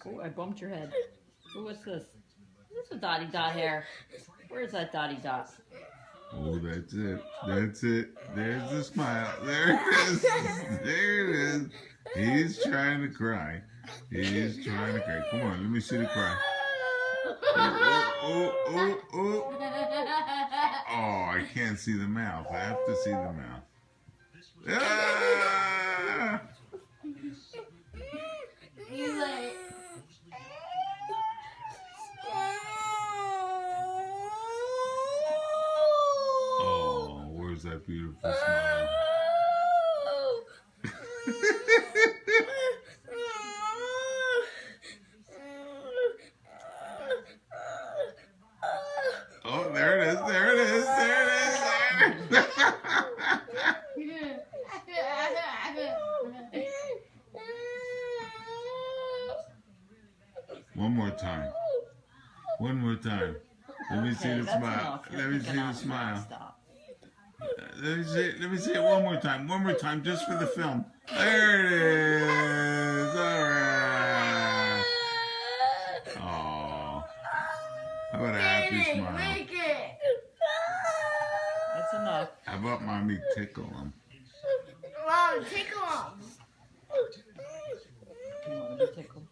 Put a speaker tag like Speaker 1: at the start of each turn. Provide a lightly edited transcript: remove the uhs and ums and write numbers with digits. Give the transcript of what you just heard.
Speaker 1: Oh, I bumped your head. Oh, what's this? This is a dotty dot hair. Where's that dotty dot?
Speaker 2: Oh, that's it. That's it. There's the smile. There it is. There it is. He's trying to cry. He's trying to cry. Come on, let me see the cry. Oh. Oh, I can't see the mouth. I have to see the mouth. Ah! Oh, where's that beautiful smile? Oh, there it is. There it is. There it is. There it is. One more time. One more time. Let me see the smile. Let me see the smile. Let me see it one more time. One more time, just for the film. There it is. All right. Oh, how about a happy smile?
Speaker 1: That's enough.
Speaker 2: How about mommy tickle him?
Speaker 3: Mom, tickle him.
Speaker 1: You want to be tickled?